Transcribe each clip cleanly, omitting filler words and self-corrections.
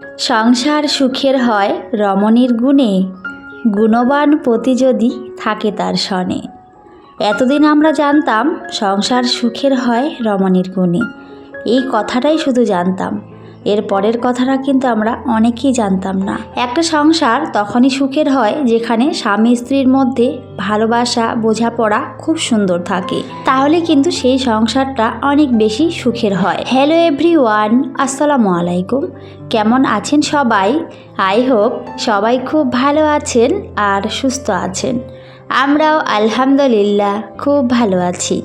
সংসার সুখের হয় রমণীর গুণে, গুণবান পতি যদি থাকে তার সনে। এতদিন আমরা জানতাম সংসার সুখের হয় রমণীর গুণে, এই কথাটাই শুধু জানতাম। এর পরের কথাটা কিন্তু আমরা অনেকেই জানতাম না। একটা সংসার তখনই সুখের হয় যেখানে স্বামী স্ত্রীর মধ্যে ভালোবাসা বোঝাপড়া খুব সুন্দর থাকে, তাহলে কিন্তু সেই সংসারটা অনেক বেশি সুখের হয়। হ্যালো এভরিওয়ান, আসসালামু আলাইকুম। কেমন আছেন সবাই? আই হোপ সবাই খুব ভালো আছেন আর সুস্থ আছেন। আমরাও আলহামদুলিল্লাহ খুব ভালো আছি।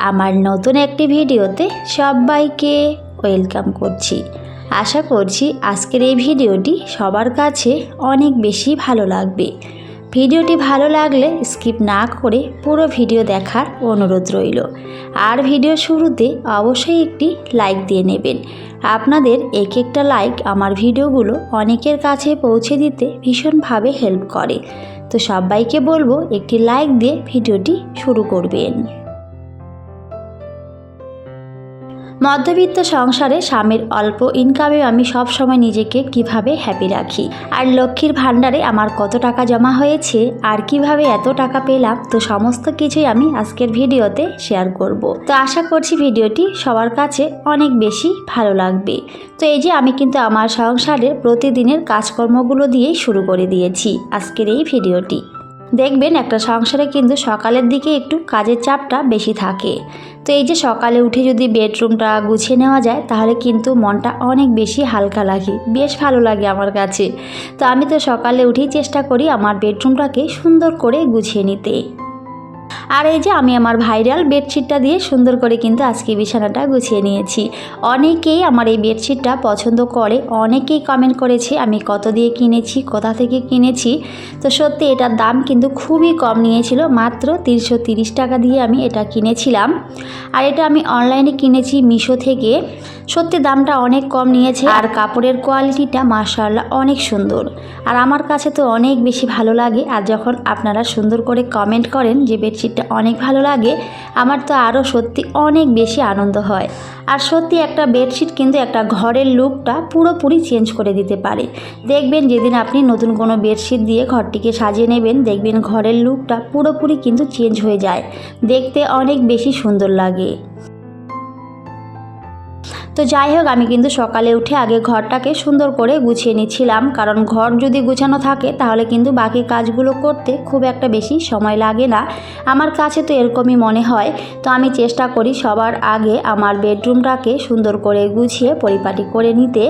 আমার নতুন একটি ভিডিওতে সবাইকে ওয়েলকাম করছি। আশা করছি আজকের এই ভিডিওটি সবার কাছে অনেক বেশি ভালো লাগবে। ভিডিওটি ভালো লাগলে স্কিপ না করে পুরো ভিডিও দেখার অনুরোধ রইল। আর ভিডিও শুরুতে অবশ্যই একটি লাইক দিয়ে নেবেন। আপনাদের এক একটা লাইক আমার ভিডিওগুলো অনেকের কাছে পৌঁছে দিতে ভীষণভাবে হেল্প করে। তো সবাইকে বলবো একটি লাইক দিয়ে ভিডিওটি শুরু করবেন। মধ্যবিত্ত সংসারে স্বামীর অল্প ইনকামে আমি সব সময় নিজেকে কিভাবে হ্যাপি রাখি, আর লক্ষ্মীর ভাণ্ডারে আমার কত টাকা জমা হয়েছে, আর কিভাবে এত টাকা পেলাম, তো সমস্ত কিছুই আমি আজকের ভিডিওতে শেয়ার করব। তো আশা করছি ভিডিওটি সবার কাছে অনেক বেশি ভালো লাগবে। তো এই যে আমি কিন্তু আমার সংসারের প্রতিদিনের কাজকর্মগুলো দিয়েই শুরু করে দিয়েছি আজকের এই ভিডিওটি। দেখবেন একটা সংসারে কিন্তু সকালের দিকে একটু কাজের চাপটা বেশি থাকে। তো এই যে সকালে উঠে যদি বেডরুমটা গুছিয়ে নেওয়া যায় তাহলে কিন্তু মনটা অনেক বেশি হালকা লাগে, বেশ ভালো লাগে আমার কাছে। তো আমি তো সকালে উঠেই চেষ্টা করি আমার বেডরুমটাকে সুন্দর করে গুছিয়ে নিতে। আর এই যে আমি আমার ভাইরাল বেডশিটটা দিয়ে সুন্দর করে কিন্তু আজকে বিছানাটা গুছিয়ে নিয়েছি। অনেকেই আমার এই বেডশিটটা পছন্দ করে, অনেকেই কমেন্ট করেছে আমি কত দিয়ে কিনেছি, কোথা থেকে কিনেছি। তো সত্যি এটার দাম কিন্তু খুবই কম নিয়েছিল, মাত্র 330 টাকা দিয়ে আমি এটা কিনেছিলাম। আর এটা আমি অনলাইনে কিনেছি মিশো থেকে। সত্যি দামটা অনেক কম নিয়েছে, আর কাপড়ের কোয়ালিটিটা মাশাআল্লাহ অনেক সুন্দর। আর আমার কাছে তো অনেক বেশি ভালো লাগে। আর যখন আপনারা সুন্দর করে কমেন্ট করেন যে বেডশিটটা অনেক ভালো লাগে, আমার তো আরও সত্যি অনেক বেশি আনন্দ হয়। আর সত্যি একটা বেডশিট কিন্তু একটা ঘরের লুকটা পুরোপুরি চেঞ্জ করে দিতে পারে। দেখবেন যেদিন আপনি নতুন কোনো বেডশিট দিয়ে ঘরটিকে সাজিয়ে নেবেন, দেখবেন ঘরের লুকটা পুরোপুরি কিন্তু চেঞ্জ হয়ে যায়, দেখতে অনেক বেশি সুন্দর লাগে। তো যাই হোক, আমি কিন্তু সকালে উঠে আগে ঘরটাকে সুন্দর করে গুছিয়ে নিচ্ছিলাম, কারণ ঘর যদি গুছানো থাকে তাহলে কিন্তু বাকি কাজগুলো করতে খুব একটা বেশি সময় লাগে না। আমার কাছে তো এরকমই মনে হয়। তো আমি চেষ্টা করি সবার আগে আমার বেডরুমটাকে সুন্দর করে গুছিয়ে পরিপাটি করে নিতে,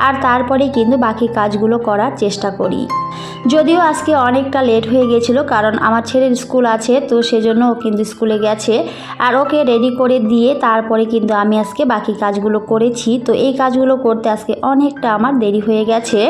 আর তারপরে কিন্তু বাকি কাজগুলো করার চেষ্টা করি। যদিও আজকে অনেকটা লেট হয়ে গেছিলো, কারণ আমার ছেলের স্কুল আছে, তো সেজন্য ও কিন্তু স্কুলে গেছে। আর ওকে রেডি করে দিয়ে তারপরে কিন্তু আমি আজকে বাকি কাজগুলো করেছি। তো এই কাজগুলো করতে আজকে অনেকটা আমার দেরি হয়ে গেছে।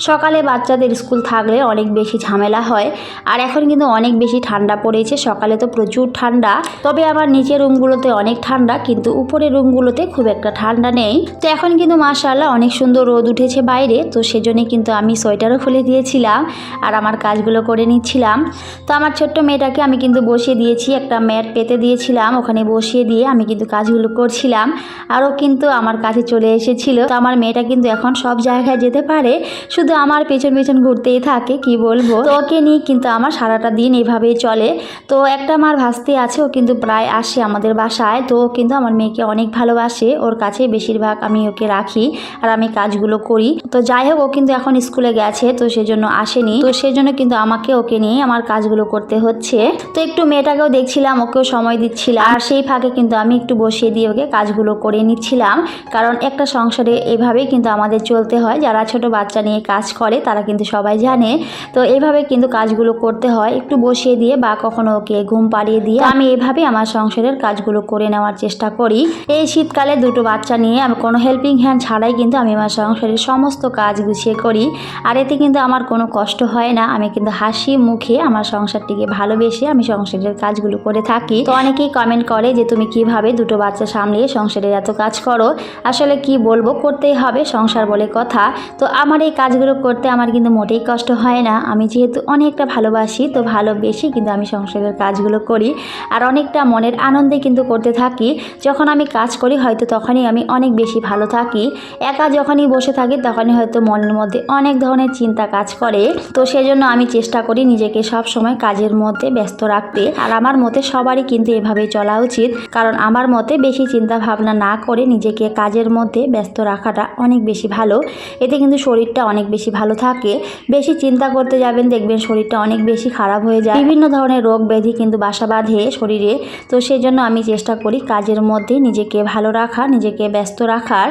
সকালে বাচ্চাদের স্কুল থাকলে অনেক বেশি ঝামেলা হয়। আর এখন কিন্তু অনেক বেশি ঠান্ডা পড়েছে, সকালে তো প্রচুর ঠান্ডা। তবে আমার নিচের রুমগুলোতে অনেক ঠান্ডা, কিন্তু উপরের রুমগুলোতে খুব একটা ঠান্ডা নেই। তো এখন কিন্তু মাশাআল্লাহ অনেক সুন্দর রোদ উঠেছে বাইরে, তো সেজন্য কিন্তু আমি সোয়েটারও খুলে দিয়েছিলাম আর আমার কাজগুলো করে নিচ্ছিলাম। তো আমার ছোট্ট মেয়েটাকে আমি কিন্তু বসিয়ে দিয়েছি, একটা ম্যাট পেতে দিয়েছিলাম, ওখানে বসিয়ে দিয়ে আমি কিন্তু কাজগুলো করছিলাম। আরও কিন্তু আমার কাছে চলে এসেছিল। তো আমার মেয়েটা কিন্তু এখন সব জায়গায় যেতে পারে, শুধু আমার পেছন পেছন ঘুরতেই থাকে, কি বলবো। তো ওকে নিয়ে কিন্তু আমার সারাটা দিন এভাবেই চলে। তো একটা আমার ভাস্তি আছে, ও কিন্তু প্রায় আসে আমাদের বাসায়। তো ও কিন্তু আমার মেয়েকে অনেক ভালোবাসে, ওর কাছে বেশিরভাগ আমি ওকে রাখি আর আমি কাজগুলো করি। তো যাই হোক, ও কিন্তু এখন স্কুলে গেছে, তো সেজন্য আসেনি। তো সেজন্য কিন্তু আমাকে ওকে নিয়ে আমার কাজগুলো করতে হচ্ছে। তো একটু মেয়েটাকেও দেখছিলাম, ওকেও সময় দিচ্ছিলাম, আর সেই ফাঁকে কিন্তু আমি একটু বসিয়ে দিয়ে ওকে কাজগুলো করে নিচ্ছিলাম। কারণ একটা সংসারে এভাবেই কিন্তু আমাদের চলতে হয়। যারা ছোট বাচ্চা নিয়ে কাজ করে তারা কিন্তু সবাই জানে। তো এইভাবে কিন্তু কাজগুলো করতে হয়, একটু বসিয়ে দিয়ে বা কখনো ওকে ঘুম পাড়িয়ে দিয়ে আমি এভাবে আমার সংসারের কাজগুলো করে নেওয়ার চেষ্টা করি। এই শীতকালে দুটো বাচ্চা নিয়ে আমি কোনো হেল্পিং হ্যান্ড ছাড়াই কিন্তু আমি আমার সংসারের সমস্ত কাজ গুছিয়ে করি। আর এতে কিন্তু আমার কোনো কষ্ট হয় না, আমি কিন্তু হাসি মুখে আমার সংসারটিকে ভালোবেসে আমি সংসারের কাজগুলো করে থাকি। তো অনেকেই কমেন্ট করে যে তুমি কিভাবে দুটো বাচ্চা সামলিয়ে সংসারের এত কাজ করো। আসলে কি বলবো, করতেই হবে, সংসার বলে কথা। তো আমার এই কাজগুলো কাজগুলো করতে আমার কিন্তু মোটেই কষ্ট হয় না। আমি যেহেতু অনেকটা ভালোবাসি, তো ভালোবেসে কিন্তু আমি সংসারের কাজগুলো করি আর অনেকটা মনের আনন্দে কিন্তু করতে থাকি। যখন আমি কাজ করি হয়তো তখনই আমি অনেক বেশি ভালো থাকি। একা যখনই বসে থাকি তখনই হয়তো মনের মধ্যে অনেক ধরনের চিন্তা কাজ করে। তো সেজন্য আমি চেষ্টা করি নিজেকে সব সময় কাজের মধ্যে ব্যস্ত রাখতে। আর আমার মতে সবারই কিন্তু এভাবেই চলা উচিত, কারণ আমার মতে বেশি চিন্তা ভাবনা না করে নিজেকে কাজের মধ্যে ব্যস্ত রাখাটা অনেক বেশি ভালো। এতে কিন্তু শরীরটা অনেক বেশি ভালো থাকে। বেশি চিন্তা করতে যাবেন দেখবেন শরীরটা অনেক বেশি খারাপ হয়ে যায়, বিভিন্ন ধরনের রোগ ব্যাধি কিন্তু বাসা বাঁধে শরীরে। তো সেজন্য আমি চেষ্টা করি কাজের মধ্যে নিজেকে ভালো রাখা, নিজেকে ব্যস্ত রাখার।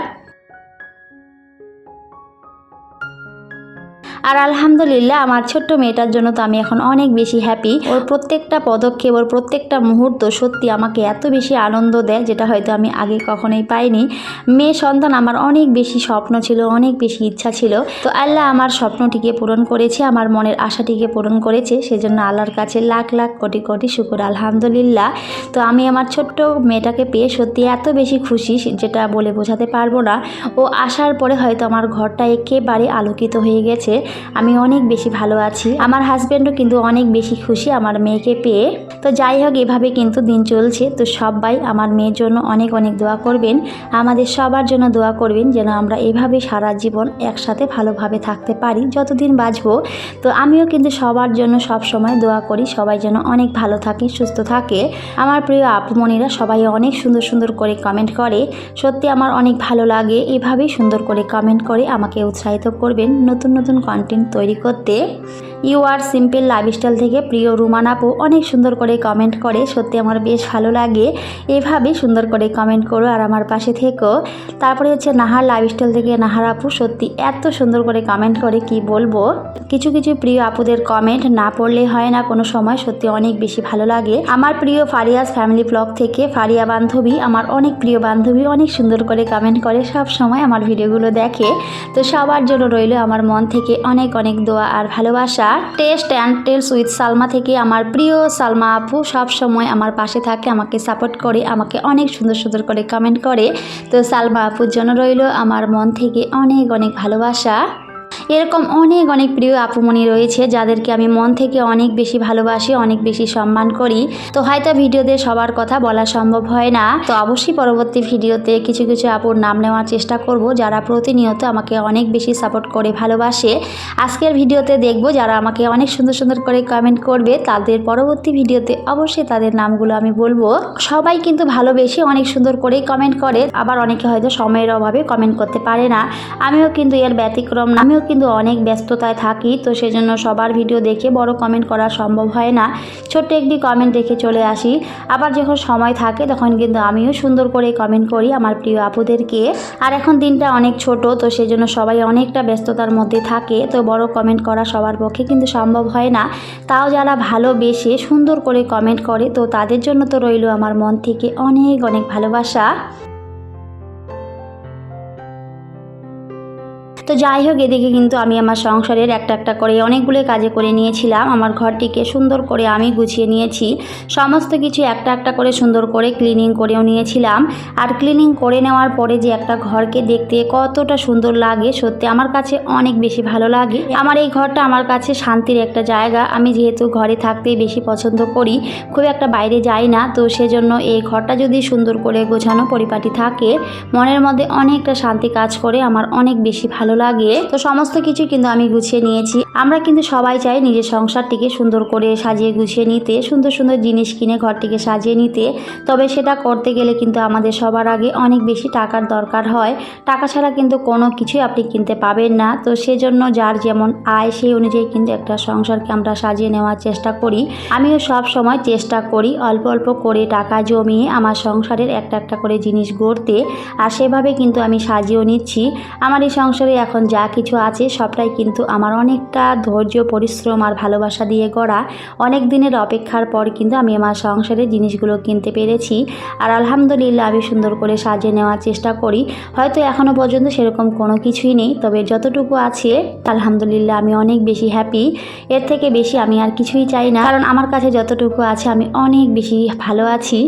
আর আলহামদুলিল্লাহ আমার ছোট্ট মেয়েটার জন্য তো আমি এখন অনেক বেশি হ্যাপি। ওর প্রত্যেকটা পদক্ষেপ, ওর প্রত্যেকটা মুহূর্ত সত্যি আমাকে এত বেশি আনন্দ দেয়, যেটা হয়তো আমি আগে কখনোই পাইনি। মেয়ে সন্তান আমার অনেক বেশি স্বপ্ন ছিল, অনেক বেশি ইচ্ছা ছিল। তো আল্লাহ আমার স্বপ্নটিকে পূরণ করেছে, আমার মনের আশাটিকে পূরণ করেছে। সেজন্য আল্লাহর কাছে লাখ লাখ কোটি কোটি শুকর আলহামদুলিল্লাহ। তো আমি আমার ছোট্ট মেয়েটাকে পেয়ে সত্যি এত বেশি খুশি যেটা বলে বোঝাতে পারবো না। ও আসার পরে হয়তো আমার ঘরটা একেবারে আলোকিত হয়ে গেছে। আমি অনেক বেশি ভালো আছি। আমার হাজব্যান্ডও কিন্তু অনেক বেশি খুশি আমার মেয়েকে পেয়ে। তো যাই হোক, এভাবে কিন্তু দিন চলছে। তো সবাই আমার মেয়ের জন্য অনেক অনেক দোয়া করবেন, আমাদের সবার জন্য দোয়া করবেন, যেন আমরা এভাবে সারা জীবন একসাথে ভালোভাবে থাকতে পারি যতদিন বাঁচবো। তো আমিও কিন্তু সবার জন্য সব সময় দোয়া করি, সবাই যেন অনেক ভালো থাকে, সুস্থ থাকে। আমার প্রিয় আপুমণিরা সবাই অনেক সুন্দর সুন্দর করে কমেন্ট করে, সত্যি আমার অনেক ভালো লাগে। এভাবেই সুন্দর করে কমেন্ট করে আমাকে উৎসাহিত করবেন নতুন নতুন কন্টেন্ট তৈরি করতে। ইউ আর সিম্পল লাইফস্টাইল থেকে প্রিয় রুমান আপু অনেক সুন্দর করে কমেন্ট করে, সত্যি আমার বেশ ভালো লাগে। এভাবেই সুন্দর করে কমেন্ট করো আর আমার পাশে থেকো। তারপরে হচ্ছে নাহার লাইফস্টাইল থেকে নাহার আপু সত্যি এত সুন্দর করে কমেন্ট করে কি বলবো। কিছু কিছু প্রিয় আপুদের কমেন্ট না পড়লে হয় না কোনো সময়, সত্যি অনেক বেশি ভালো লাগে। আমার প্রিয় ফারিয়াস ফ্যামিলি ব্লগ থেকে ফারিয়া বান্ধবী, আমার অনেক প্রিয় বান্ধবী, অনেক সুন্দর করে কমেন্ট করে, সব সময় আমার ভিডিওগুলো দেখে। তো সবার জন্য রইল আমার মন থেকে অনেক অনেক দোয়া আর ভালোবাসা। Taste and tales with Salma থেকে আমার প্রিয় সালমা আপু সব সময় আমার পাশে থাকে, আমাকে সাপোর্ট করে, আমাকে অনেক সুন্দর সুন্দর করে কমেন্ট করে। তো সালমা আপুর জন্য রইল আমার মন থেকে অনেক অনেক ভালোবাসা। এরকম অনেক অনেক প্রিয় আপুমণি রয়েছে যাদেরকে আমি মন থেকে অনেক বেশি ভালোবাসি, অনেক বেশি সম্মান করি। তো হয়তো ভিডিওতে সবার কথা বলা সম্ভব হয় না, তো অবশ্যই পরবর্তী ভিডিওতে কিছু কিছু আপুর নাম নেওয়ার চেষ্টা করব যারা প্রতিনিয়ত আমাকে অনেক বেশি সাপোর্ট করে ভালোবাসে। আজকের ভিডিওতে দেখব যারা আমাকে অনেক সুন্দর সুন্দর করে কমেন্ট করবে, তাদের পরবর্তী ভিডিওতে অবশ্যই তাদের নামগুলো আমি বলবো। সবাই কিন্তু ভালোবেসে অনেক সুন্দর করেই কমেন্ট করে, আবার অনেকে হয়তো সময়ের অভাবে কমেন্ট করতে পারে না। আমিও কিন্তু এর ব্যতিক্রম না, আমিও কিন্তু অনেক ব্যস্ততায় থাকি। তো সেজন্য সবার ভিডিও দেখে বড় কমেন্ট করা সম্ভব হয় না, ছোট্ট একটি কমেন্ট দেখে চলে আসি। আবার যখন সময় থাকে তখন কিন্তু আমিও সুন্দর করে কমেন্ট করি আমার প্রিয় আপুদেরকে। আর এখন দিনটা অনেক ছোট, তো সেজন্য সবাই অনেকটা ব্যস্ততার মধ্যে থাকে, তো বড় কমেন্ট করা সবার পক্ষে কিন্তু সম্ভব হয় না। তাও যারা ভালোবেসে সুন্দর করে কমেন্ট করে, তো তাদের জন্য তো রইল আমার মন থেকে অনেক অনেক ভালোবাসা। তো যাই হোক, এদিকে কিন্তু আমি আমার সংসারের একটা একটা করে অনেকগুলো কাজে করে নিয়েছিলাম। আমার ঘরটিকে সুন্দর করে আমি গুছিয়ে নিয়েছি, সমস্ত কিছু একটা একটা করে সুন্দর করে ক্লিনিং করেও নিয়েছিলাম। আর ক্লিনিং করে নেওয়ার পরে যে একটা ঘরকে দেখতে কতটা সুন্দর লাগে, সত্যি আমার কাছে অনেক বেশি ভালো লাগে। আমার এই ঘরটা আমার কাছে শান্তির একটা জায়গা। আমি যেহেতু ঘরে থাকতেই বেশি পছন্দ করি, খুব একটা বাইরে যাই না, তো সেজন্য এই ঘরটা যদি সুন্দর করে গোছানো পরিপাটি থাকে মনের মধ্যে অনেকটা শান্তি কাজ করে, আমার অনেক বেশি ভালো লাগে। তো সমস্ত কিছু কিন্তু আমি গুছিয়ে নিয়েছি। আমরা কিন্তু সবাই চাই নিজের সংসারটিকে সুন্দর করে সাজিয়ে গুছিয়ে নিতে, সুন্দর সুন্দর জিনিস কিনে ঘরটিকে সাজিয়ে নিতে। তবে সেটা করতে গেলে কিন্তু আমাদের সবার আগে অনেক বেশি টাকার দরকার হয়। টাকা ছাড়া কিন্তু কোনো কিছুই আপনি কিনতে পাবেন না। তো সেজন্য যার যেমন আয় সেই অনুযায়ী কিন্তু একটা সংসারকে আমরা সাজিয়ে নেওয়ার চেষ্টা করি। আমিও সব সময় চেষ্টা করি অল্প অল্প করে টাকা জমিয়ে আমার সংসারের একটা একটা করে জিনিস গড়তে, আর সেভাবে কিন্তু আমি সাজিয়েও নিচ্ছি। আমার এই সংসারে এখন যা কিছু আছে সবটাই কিন্তু আমার অনেকটা ধৈর্য, পরিশ্রম আর ভালোবাসা দিয়ে গড়া। অনেক দিনের অপেক্ষার পর কিন্তু আমি আমার সংসারের জিনিসগুলো কিনতে পেরেছি। আর আলহামদুলিল্লাহ আমি সুন্দর করে সাজিয়ে নেওয়ার চেষ্টা করি। হয়তো এখনও পর্যন্ত সেরকম কোনো কিছুই নেই, তবে যতটুকু আছে আলহামদুলিল্লাহ আমি অনেক বেশি হ্যাপি। এর থেকে বেশি আমি আর কিছুই চাই না, কারণ আমার কাছে যতটুকু আছে আমি অনেক বেশি ভালো আছি।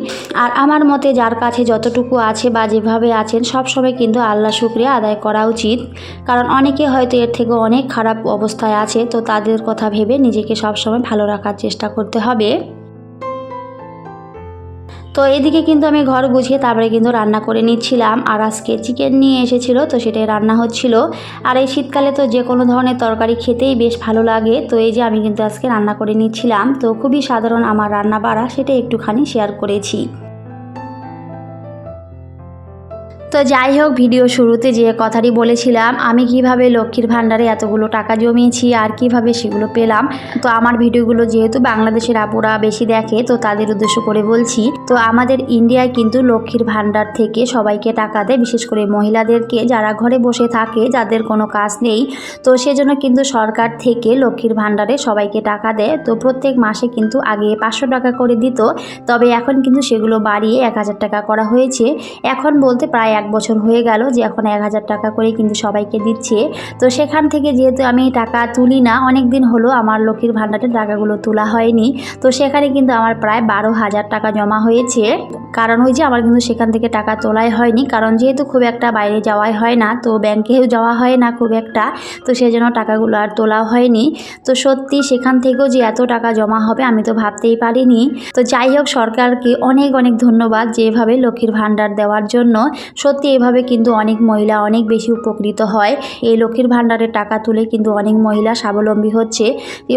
আর আমার মতে যার কাছে যতটুকু আছে বা যেভাবে আছেন সবসময় কিন্তু আল্লাহ শুকরিয়া আদায় করা উচিত। কারণ অনেকে হয়তো এর থেকে অনেক খারাপ অবস্থায় আছে, তো তাদের কথা ভেবে নিজেকে সবসময় ভালো রাখার চেষ্টা করতে হবে। তো এদিকে কিন্তু আমি ঘর গুছিয়ে তারপরে কিন্তু রান্না করে নিচ্ছিলাম। আর আজকে চিকেন নিয়ে এসেছিলো, তো সেটাই রান্না হচ্ছিল। আর এই শীতকালে তো যে কোনো ধরনের তরকারি খেতেই বেশ ভালো লাগে। তো এই যে আমি কিন্তু আজকে রান্না করে নিচ্ছিলাম। তো খুবই সাধারণ আমার রান্না বাড়া, সেটা একটুখানি শেয়ার করেছি। তো যাই হোক, ভিডিও শুরুতে যে কথাটি বলেছিলাম আমি কিভাবে লক্ষ্মীর ভাণ্ডারে এতগুলো টাকা জমিয়েছি আর কিভাবে সেগুলো পেলাম। তো আমার ভিডিওগুলো যেহেতু বাংলাদেশের আপুরা বেশি দেখে, তো তাদের উদ্দেশ্য করে বলছি। তো আমাদের ইন্ডিয়ায় কিন্তু লক্ষ্মীর ভাণ্ডার থেকে সবাইকে টাকা দেয়, বিশেষ করে মহিলাদেরকে যারা ঘরে বসে থাকে, যাদের কোনো কাজ নেই। তো সেজন্য কিন্তু সরকার থেকে লক্ষ্মীর ভাণ্ডারে সবাইকে টাকা দেয়। তো প্রত্যেক মাসে কিন্তু আগে 500 টাকা করে দিত, তবে এখন কিন্তু সেগুলো বাড়িয়ে 1000 টাকা করা হয়েছে। এখন বলতে প্রায় 1 বছর হয়ে গেল যে এখন 1000 টাকা করে কিন্তু সবাইকে দিচ্ছে। তো সেখান থেকে যেহেতু আমি টাকা তুলি না, অনেক দিন হলো আমার লক্ষ্মীর ভাণ্ডারের টাকাগুলো তোলা হয়নি। তো সেখানে কিন্তু আমার প্রায় 12,000 টাকা জমা হয়েছে। কারণ ওই যে আমার কিন্তু সেখান থেকে টাকা তোলাই হয়নি, কারণ যেহেতু খুব একটা বাইরে যাওয়াই হয় না, তো ব্যাংকেও যাওয়া হয় না খুব একটা, তো সেই জন্য টাকাগুলো আর তোলা হয়নি। তো সত্যি সেখান থেকেও যে এত টাকা জমা হবে আমি তো ভাবতেই পারিনি। তো যাই হোক, সরকারকে অনেক অনেক ধন্যবাদ যে এভাবে লক্ষ্মীর ভাণ্ডার দেওয়ার জন্য। সত্যি এভাবে কিন্তু অনেক মহিলা অনেক বেশি উপকৃত হয়। এই লক্ষ্মীর ভাণ্ডারের টাকা তুলে কিন্তু অনেক মহিলা স্বাবলম্বী হচ্ছে।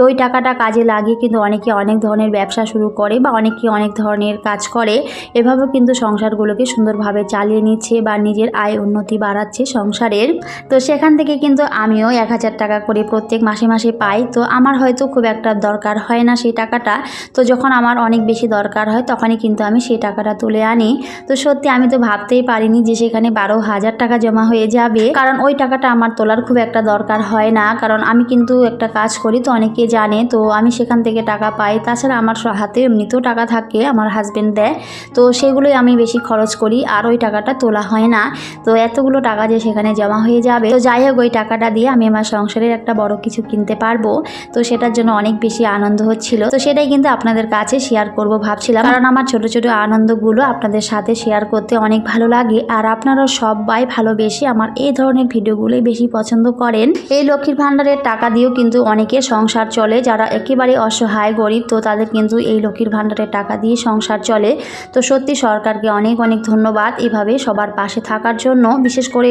ওই টাকাটা কাজে লাগিয়ে কিন্তু অনেকে অনেক ধরনের ব্যবসা শুরু করে বা অনেকে অনেক ধরনের কাজ করে। এভাবে কিন্তু সংসারগুলোকে সুন্দরভাবে চালিয়ে নিচ্ছে বা নিজের আয় উন্নতি বাড়াচ্ছে সংসারের। তো সেখান থেকে কিন্তু আমিও 1000 টাকা করে প্রত্যেক মাসে মাসে পাই। তো আমার হয়তো খুব একটা দরকার হয় না সেই টাকাটা, তো যখন আমার অনেক বেশি দরকার হয় তখনই কিন্তু আমি সেই টাকাটা তুলে আনি। তো সত্যি আমি তো ভাবতেই পারিনি যে সেখানে 12,000 টাকা জমা হয়ে যাবে, কারণ ওই টাকাটা আমার তোলার খুব একটা দরকার হয় না। কারণ আমি কিন্তু একটা কাজ করি, তো অনেকে জানে, তো আমি সেখান থেকে টাকা পাই। তাছাড়া আমার হাতে এমনিতেও টাকা থাকে, আমার হাজব্যান্ড দেয়, তো সেগুলোই আমি বেশি খরচ করি, আর ওই টাকাটা তোলা হয় না। তো এতগুলো টাকা যে সেখানে জমা হয়ে যাবে, তো যাই হোক ওই টাকাটা দিয়ে আমি আমার সংসারের একটা বড় কিছু কিনতে পারবো। তো সেটার জন্য অনেক বেশি আনন্দ হচ্ছিল। তো সেটাই কিন্তু আপনাদের কাছে শেয়ার করব ভাবছিলাম, কারণ আমার ছোট ছোট আনন্দগুলো আপনাদের সাথে শেয়ার করতে অনেক ভালো লাগে। আর আপনারাও সবাই ভালোবেসে আমার এই ধরনের ভিডিওগুলোই বেশি পছন্দ করেন। এই লক্ষ্মীর ভাণ্ডারের টাকা দিয়েও কিন্তু অনেকের সংসার চলে, যারা একেবারে অসহায় গরিব, তো তাদের কিন্তু এই লক্ষ্মীর ভাণ্ডারের টাকা দিয়ে সংসার চলে। তো সত্যি সরকারকে অনেক অনেক ধন্যবাদ এভাবে সবার পাশে থাকার জন্য, বিশেষ করে